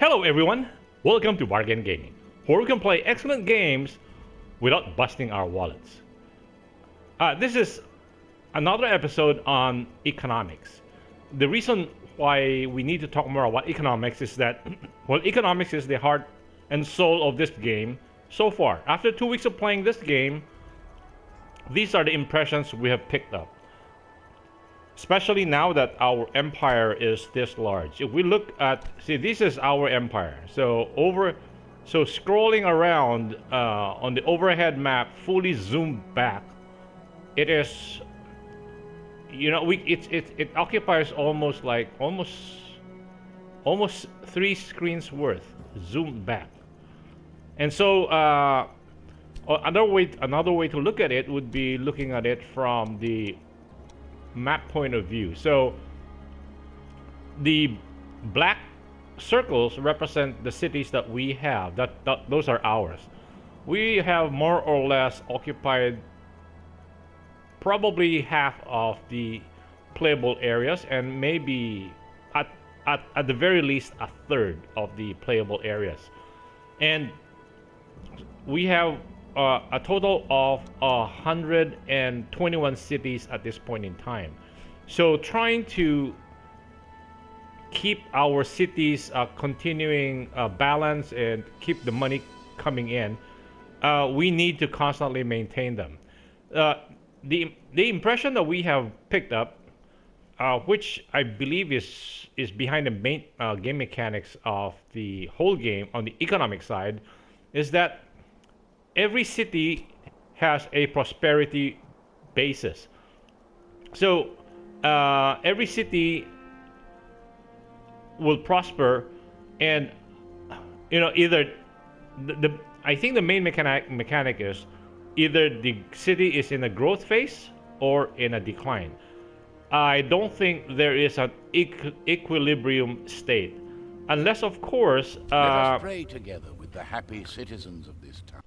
Hello everyone, welcome to Bargain Gaming, where we can play excellent games without busting our wallets. This is another episode on economics. The reason why we need to talk more about economics is that, well, economics is the heart and soul of this game so far. After 2 weeks of playing this game, these are the impressions we have picked up. Especially now that our empire is this large. If we look at, see, this is our empire. So scrolling around on the overhead map, fully zoomed back, it is, it occupies almost 3 screens worth zoomed back. And so another way to look at it would be looking at it from the map point of view. So the black circles represent the cities that we have. Those are ours. We have more or less occupied probably half of the playable areas, and maybe at the very least a third of the playable areas. And we have a total of 121 cities at this point in time. So trying to keep our cities continuing balance and keep the money coming in, we need to constantly maintain them. The impression that we have picked up, which I believe is behind the main game mechanics of the whole game on the economic side, is that every city has a prosperity basis. So every city will prosper, and either I think the main mechanic is either the city is in a growth phase or in a decline. I don't think there is an equilibrium state, unless of course let us pray together with the happy citizens of this town.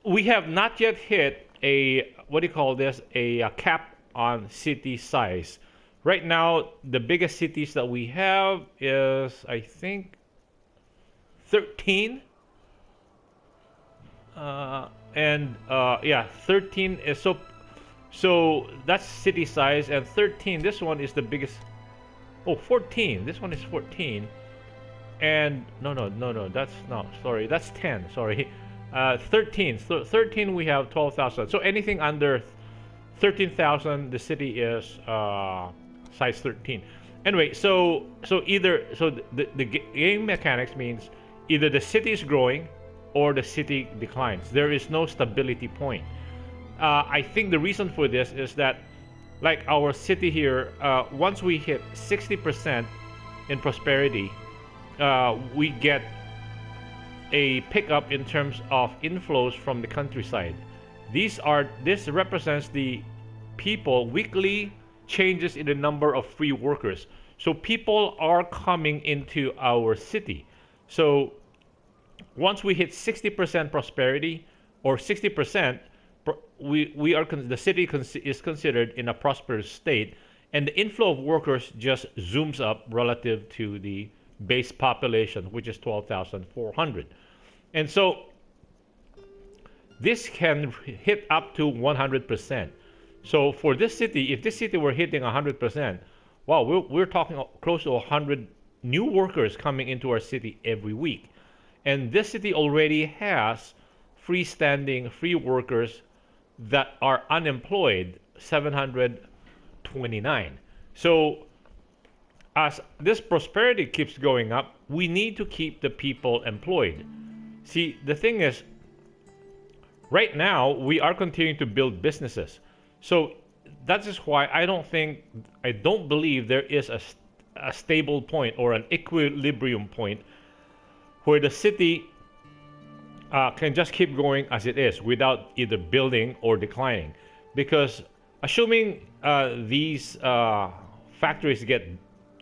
We have not yet hit a cap on city size. Right now, the biggest cities that we have is, I think, 13. 13 is so that's city size, and 13. This one is the biggest. Oh, 14. This one is 14. And no. That's no. Sorry, that's 10. Sorry. 13. So 13 we have 12,000. So anything under 13,000, the city is size 13. Anyway, so the game mechanics means either the city is growing or the city declines. There is no stability point. I think the reason for this is that, like our city here, once we hit 60% in prosperity, we get a pickup in terms of inflows from the countryside. This represents the weekly changes in the number of free workers. So people are coming into our city. So once we hit 60% prosperity, or 60%, the city is considered in a prosperous state, and the inflow of workers just zooms up relative to the base population, which is 12,400. And so this can hit up to 100%. So for this city, if this city were hitting 100%, wow, we're talking close to 100 new workers coming into our city every week. And this city already has freestanding free workers that are unemployed, 729. So as this prosperity keeps going up, we need to keep the people employed. See, the thing is, right now we are continuing to build businesses. So that is why I don't believe there is a stable point or an equilibrium point where the city can just keep going as it is without either building or declining. Because assuming these factories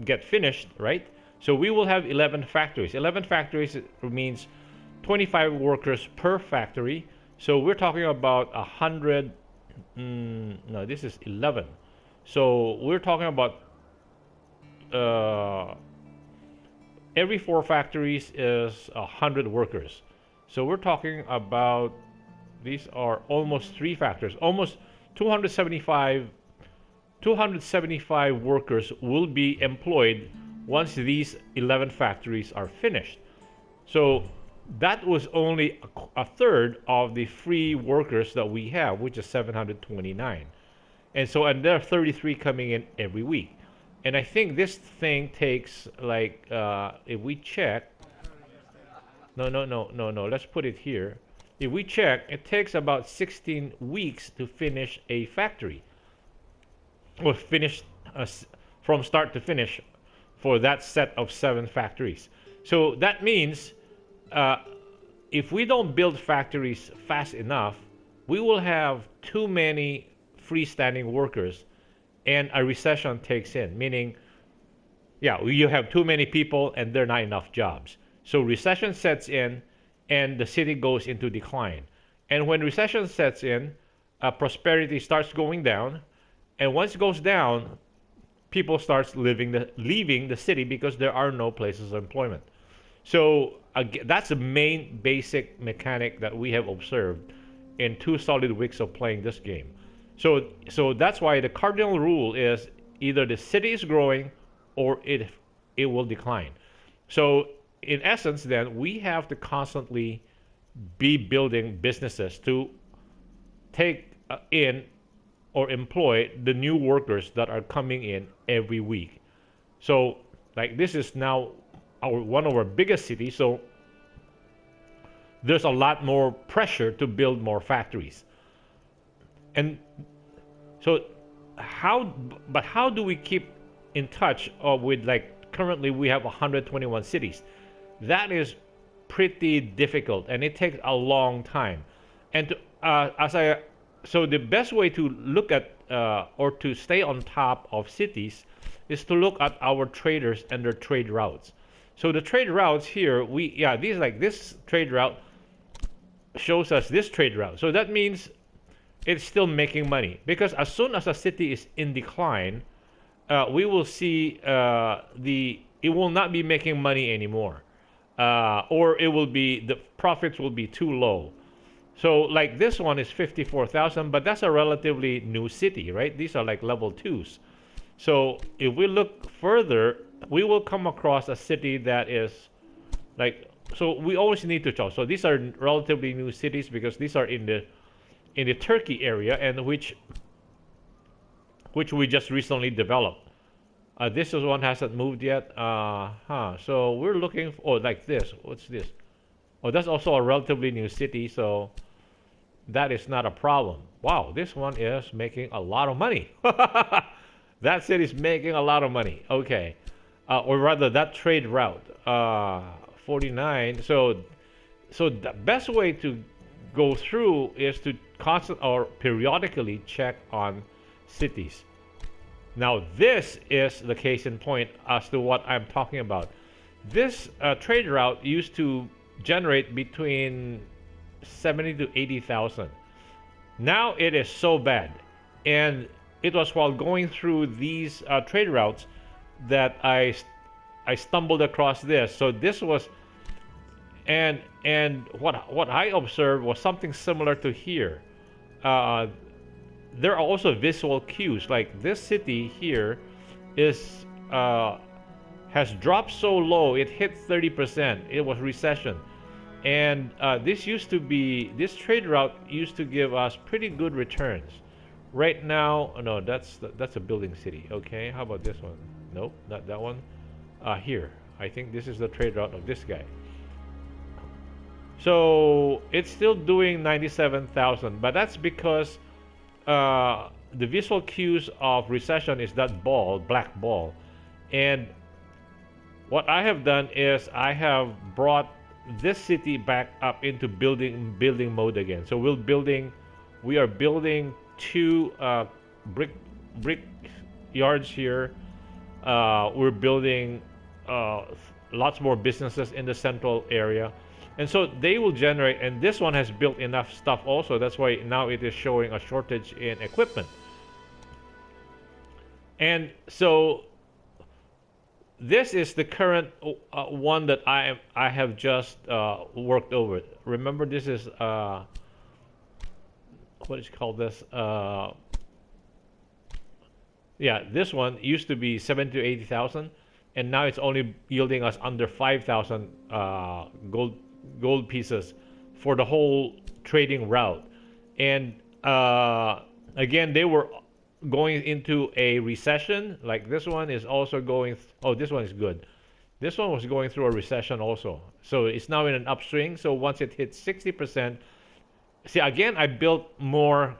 get finished, right? So we will have 11 factories. 11 factories means 25 workers per factory. So we're talking about 100. No, this is 11. So we're talking about every 4 factories is 100 workers. So we're talking about, these are almost 3 factories, almost 275 275 workers will be employed once these 11 factories are finished. So that was only a third of the free workers that we have, which is 729. And there are 33 coming in every week. And I think this thing takes like, if we check, no, let's put it here. If we check, it takes about 16 weeks to finish a factory. Or finish from start to finish for that set of 7 factories. So that means if we don't build factories fast enough, we will have too many freestanding workers and a recession takes in, meaning, yeah, you have too many people and there are not enough jobs. So recession sets in and the city goes into decline. And when recession sets in, prosperity starts going down. And once it goes down, people start leaving the city because there are no places of employment. So that's the main basic mechanic that we have observed in 2 solid weeks of playing this game. So that's why the cardinal rule is either the city is growing or it will decline. So in essence, then we have to constantly be building businesses to take in or employ the new workers that are coming in every week. So like this is now one of our biggest cities, so there's a lot more pressure to build more factories. And so how do we keep in touch with, like, currently we have 121 cities? That is pretty difficult and it takes a long time. And so the best way to look at or to stay on top of cities is to look at our traders and their trade routes. So the trade routes here, this trade route shows us this trade route. So that means it's still making money, because as soon as a city is in decline, we will see it will not be making money anymore, or the profits will be too low. So like this one is 54,000, but that's a relatively new city, right? These are like level 2s. So if we look further, we will come across a city that is like, so we always need to choose. So these are relatively new cities because these are in the Turkey area, and which we just recently developed. This one hasn't moved yet. So we're looking for, like this. What's this? Oh, that's also a relatively new city, so that is not a problem. Wow, this one is making a lot of money. That city is making a lot of money. Okay. Or rather, that trade route. 49. So the best way to go through is to periodically check on cities. Now, this is the case in point as to what I'm talking about. This trade route used to generate between 70 to 80,000. Now it is so bad, and it was while going through these trade routes that I stumbled across this. So this was, and what I observed was something similar to here. There are also visual cues, like this city here is has dropped so low it hit 30%. It was recession, and this trade route used to give us pretty good returns. Right now, no, that's a building city. Okay, how about this one? Nope, not that one. Here, I think this is the trade route of this guy. So it's still doing 97,000, but that's because the visual cues of recession is that black ball. And what I have done is I have brought this city back up into building mode again. So we are building 2 brick yards here. We're building lots more businesses in the central area. And so they will generate, and this one has built enough stuff also. That's why now it is showing a shortage in equipment. And so this is the current one that I have just worked over. Remember, this is what is called this? Yeah, this one used to be 70 to 80,000, and now it's only yielding us under 5,000 gold pieces for the whole trading route. And again, they were going into a recession. Like this one is also going. Oh, this one is good. This one was going through a recession also. So it's now in an upswing. So once it hits 60%, see again, I built more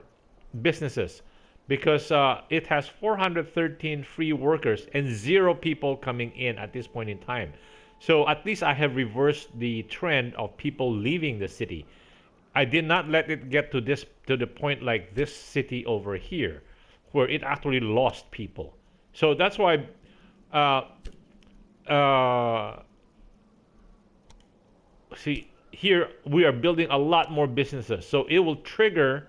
businesses because it has 413 free workers and 0 people coming in at this point in time. So at least I have reversed the trend of people leaving the city. I did not let it get to the point like this city over here, where it actually lost people. So that's why see here we are building a lot more businesses. So it will trigger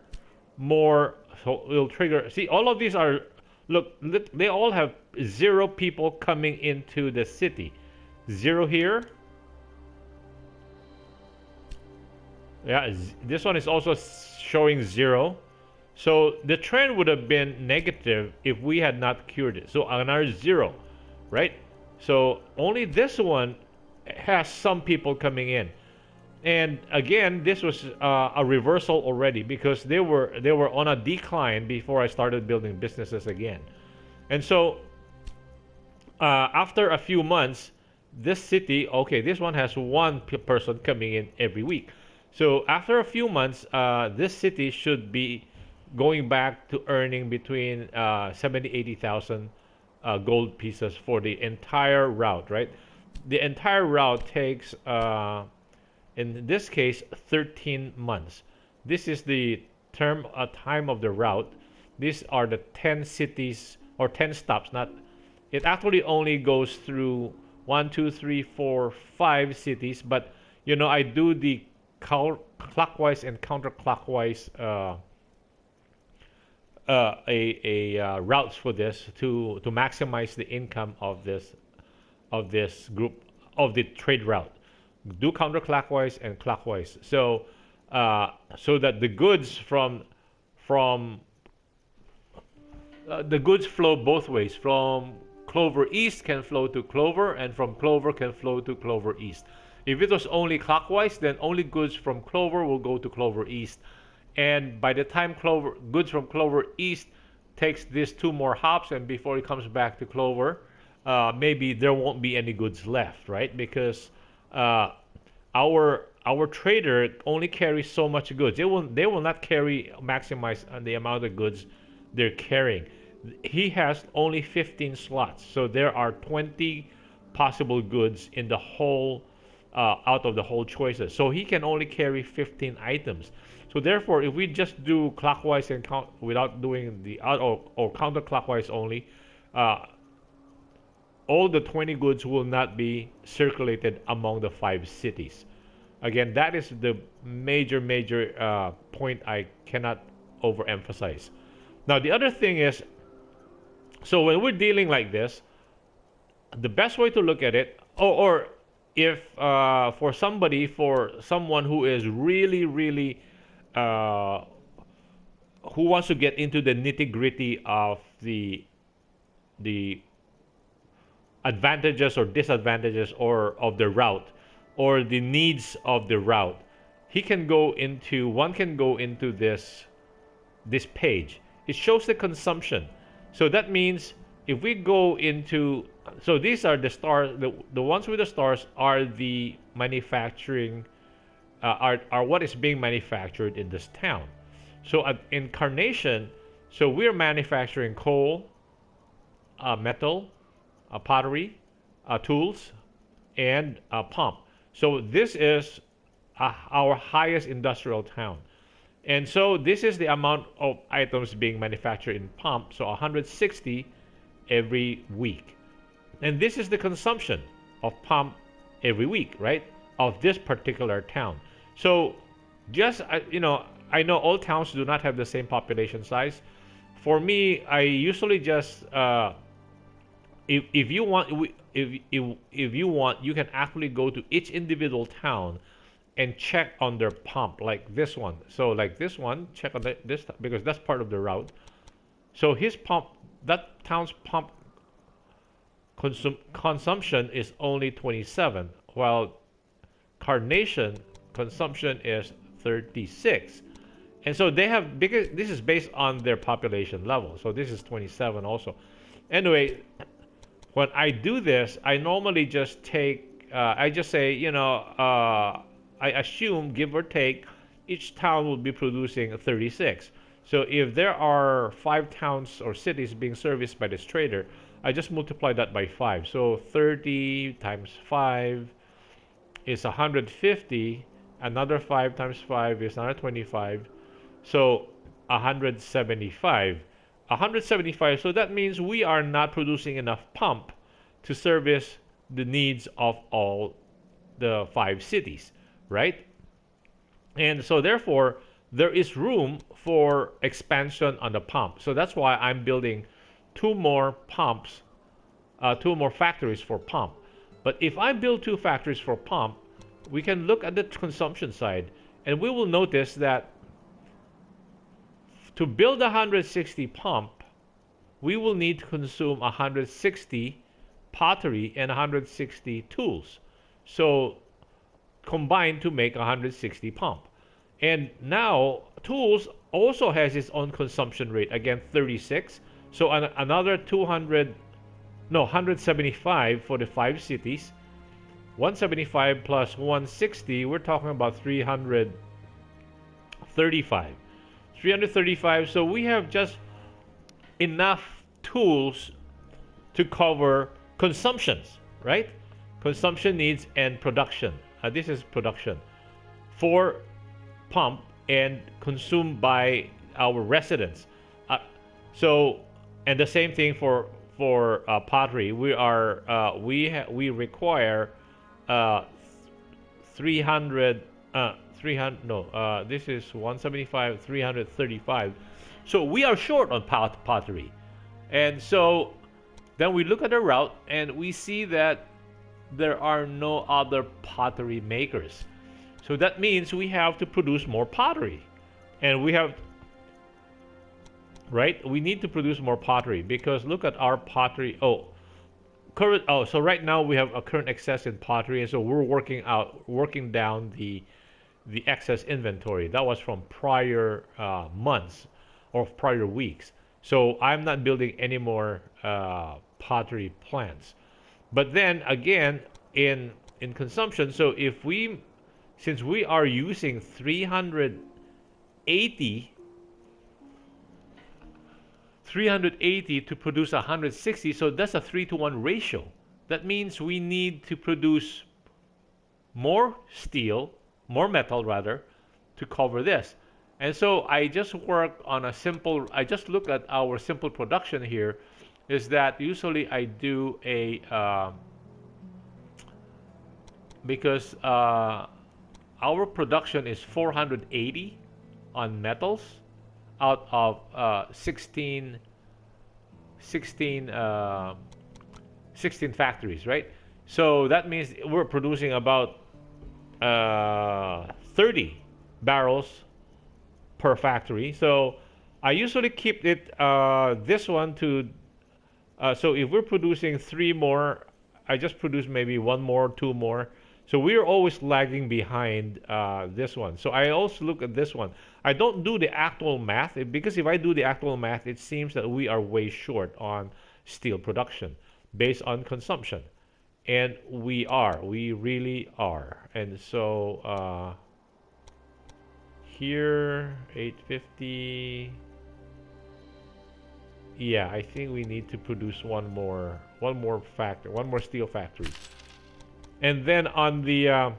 more. So it will trigger. See, all of these are look. They all have 0 people coming into the city. 0 here. Yeah, this one is also showing 0. So the trend would have been negative if we had not cured it. So another 0, right? So only this one has some people coming in. And again, this was a reversal already because they were on a decline before I started building businesses again. And so after a few months, this city, okay, this one has 1 person coming in every week. So after a few months, this city should be going back to earning between 70, 80,000 gold pieces for the entire route, right? The entire route takes, in this case, 13 months. This is the time of the route. These are the 10 cities or 10 stops. Not, it actually only goes through 1, 2, 3, 4, 5 cities, but you know I do the clockwise and counterclockwise routes for this to maximize the income of this group of the trade route. Do counterclockwise and clockwise, so that the goods from the goods flow both ways. From Clover East can flow to Clover, and from Clover can flow to Clover East. If it was only clockwise, then only goods from Clover will go to Clover East. And by the time goods from Clover East takes these 2 more hops, and before it comes back to Clover, maybe there won't be any goods left, right? Because our trader only carries so much goods. They will not maximize the amount of goods they're carrying. He has only 15 slots, so there are 20 possible goods in the whole out of the whole choices. So he can only carry 15 items. So therefore, if we just do clockwise and count without doing the or counterclockwise only, all the 20 goods will not be circulated among the 5 cities. Again, that is the major point I cannot overemphasize. Now the other thing is, so when we're dealing like this, the best way to look at it, or if for someone who is really who wants to get into the nitty-gritty of the advantages or disadvantages or of the route or the needs of the route, one can go into this page. It shows the consumption. So that means if we go into, so these are the stars, the ones with the stars are the manufacturing, are what is being manufactured in this town. So at Incarnation, so we're manufacturing coal, metal, pottery, tools, and pump. So this is our highest industrial town. And so this is the amount of items being manufactured in pump, so 160 every week. And this is the consumption of pump every week, right, of this particular town. So just, I know all towns do not have the same population size. For me, I usually just if you want, if you want, you can actually go to each individual town and check on their pump, like this one. So like this one, check on this because that's part of the route. So his pump, that town's pump consumption is only 27, while Carnation consumption is 36. And so they have, because this is based on their population level. So this is 27 also. Anyway, when I do this, I normally just take, I just say, I assume, give or take, each town will be producing 36. So if there are 5 towns or cities being serviced by this trader, I just multiply that by 5. So 30 times 5 is 150. Another 5 times 5 is another 25. So 175. 175. So that means we are not producing enough pump to service the needs of all the 5 cities, right? And so therefore, there is room for expansion on the pump. So that's why I'm building 2 more pumps, 2 more factories for pump. But if I build 2 factories for pump, we can look at the consumption side, and we will notice that to build a 160 pump, we will need to consume 160 pottery and 160 tools. So combined to make 160 pump. And now tools also has its own consumption rate, again 36. So another 175 for the 5 cities. 175 plus 160, we're talking about 335. 335, so we have just enough tools to cover consumptions, right? Consumption needs and production. This is production for pump and consumed by our residents. And the same thing for pottery. We require 300. This is 175, 335. So we are short on pottery, and so then we look at the route and we see that there are no other pottery makers. So that means we have to produce more pottery. And we have, right? We need to produce more pottery because look at our pottery. So right now we have a current excess in pottery, and so we're working down the excess inventory. That was from prior months or prior weeks. So I'm not building any more pottery plants. But then again, in consumption, so since we are using 380 to produce 160, so that's a 3-to-1 ratio. That means we need to produce more steel, more metal rather, to cover this. And so I just look at our simple production here, is that usually I do because our production is 480 on metals out of 16 factories, right? So that means we're producing about 30 barrels per factory. So I usually keep it this one to so if we're producing 3 more, I just produce maybe 1 more, 2 more. So we're always lagging behind this one. So I also look at this one. I don't do the actual math because if I do the actual math, it seems that we are way short on steel production based on consumption. And we really are. And so here, 850. Yeah, I think we need to produce one more steel factory. And then on the on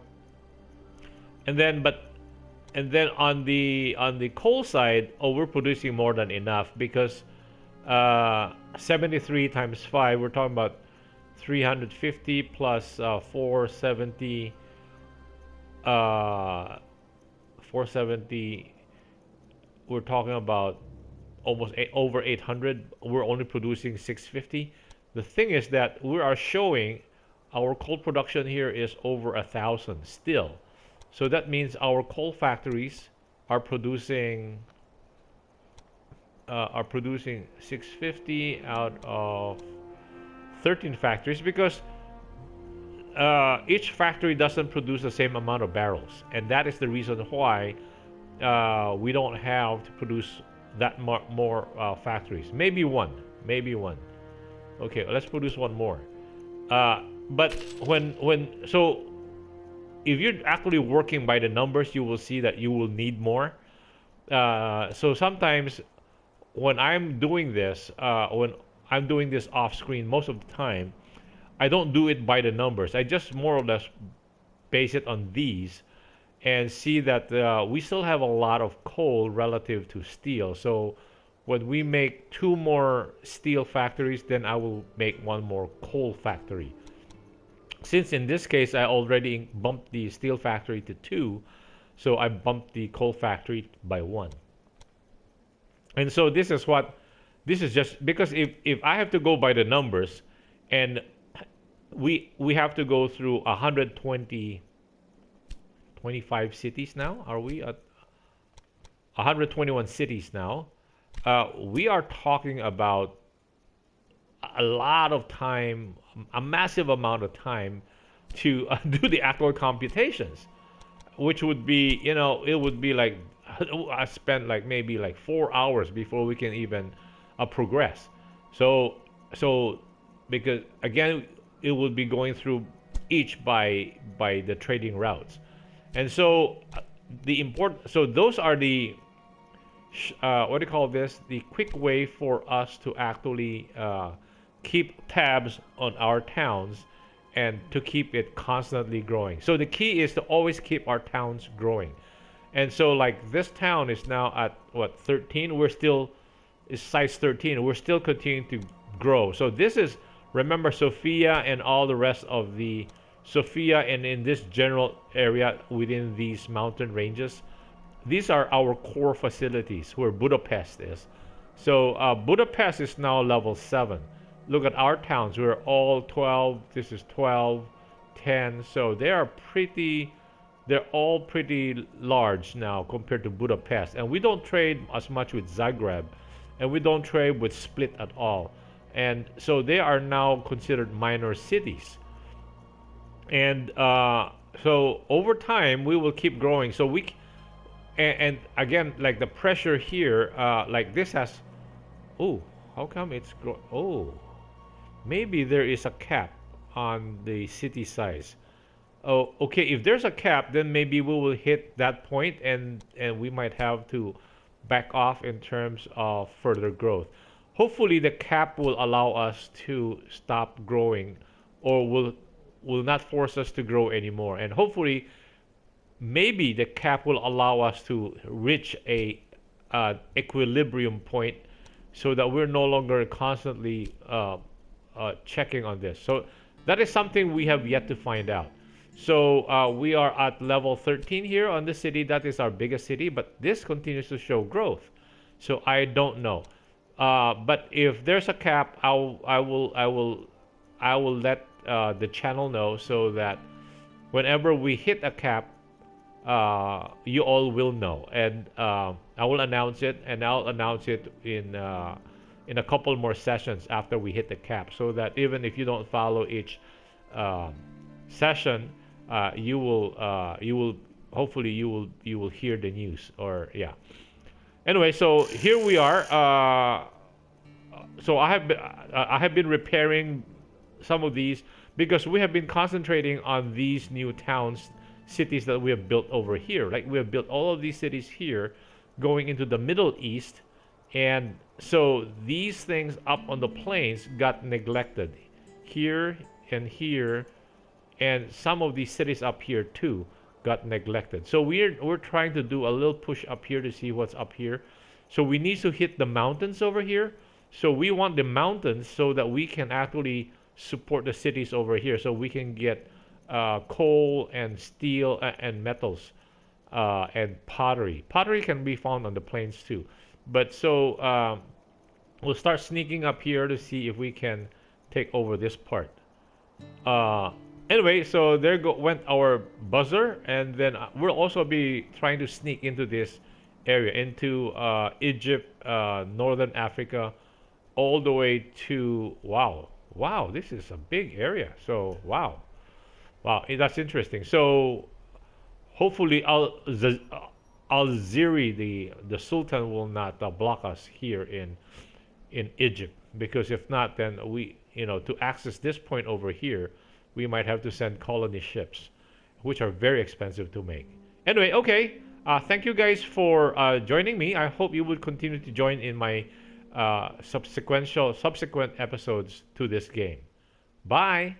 the coal side, we're producing more than enough because 73 times 5, we're talking about 350 plus 470. 470. We're talking about almost over 800. We're only producing 650. The thing is that we are showing our coal production here is over 1,000 still. So that means our coal factories are producing 650 out of 13 factories, because each factory doesn't produce the same amount of barrels, and that is the reason why we don't have to produce that more factories. Maybe one, maybe one. Okay, let's produce one more. But so if you're actually working by the numbers, you will see that you will need more. So sometimes when I'm doing this, off screen, most of the time, I don't do it by the numbers. I just more or less base it on these and see that we still have a lot of coal relative to steel. So when we make 2 more steel factories, then I will make 1 more coal factory. Since in this case I already bumped the steel factory to 2, so I bumped the coal factory by 1. And so this is just because if I have to go by the numbers, and we have to go through 25 cities now. Are we at 121 cities now? We are talking about a lot of time, a massive amount of time to do the actual computations, which would be, it would be like I spent like maybe like 4 hours before we can even progress. So because again, it will be going through each by the trading routes, and so those are the what do you call this? The quick way for us to actually keep tabs on our towns and to keep it constantly growing. So the key is to always keep our towns growing. And so like this town is now at what, 13? Is size 13. We're still continuing to grow. So this is, remember, Sofia and all the rest of the Sofia and in this general area within these mountain ranges. These are our core facilities where Budapest is. So Budapest is now level 7. Look at our towns. We're all 12. This is 12, 10. So they're all pretty large now compared to Budapest. And we don't trade as much with Zagreb. And we don't trade with Split at all. And so they are now considered minor cities. And so over time, we will keep growing. So and again, like the pressure here, like this has, how come it's maybe there is a cap on the city size. Oh, okay, if there's a cap, then maybe we will hit that point and we might have to back off in terms of further growth. Hopefully the cap will allow us to stop growing, or will not force us to grow anymore. And hopefully maybe the cap will allow us to reach a equilibrium point so that we're no longer constantly checking on this. So that is something we have yet to find out. So we are at level 13 here on the city. That is our biggest city, but this continues to show growth. So I don't know. But if there's a cap, I will let the channel know so that whenever we hit a cap, you all will know, and I will announce it, and I'll announce it in a couple more sessions after we hit the cap, so that even if you don't follow each session, you will hopefully you will hear the news, or yeah. Anyway, so here we are. So I have been repairing some of these because we have been concentrating on these new towns, cities that we have built over here. Like we have built all of these cities here going into the Middle East, and so these things up on the plains got neglected here and here, and some of these cities up here too got neglected. So we're trying to do a little push up here to see what's up here. So we need to hit the mountains over here. So we want the mountains so that we can actually support the cities over here, so we can get coal and steel and metals and pottery. Pottery can be found on the plains too. But so we'll start sneaking up here to see if we can take over this part. Anyway, so there went our buzzer, and then we'll also be trying to sneak into this area, into Egypt, Northern Africa, all the way to wow, this is a big area. So wow, that's interesting. So hopefully Al-Ziri, the Sultan, will not block us here in Egypt, because if not, then to access this point over here, we might have to send colony ships, which are very expensive to make. Anyway, okay. Thank you guys for joining me. I hope you would continue to join in my subsequent episodes to this game. Bye.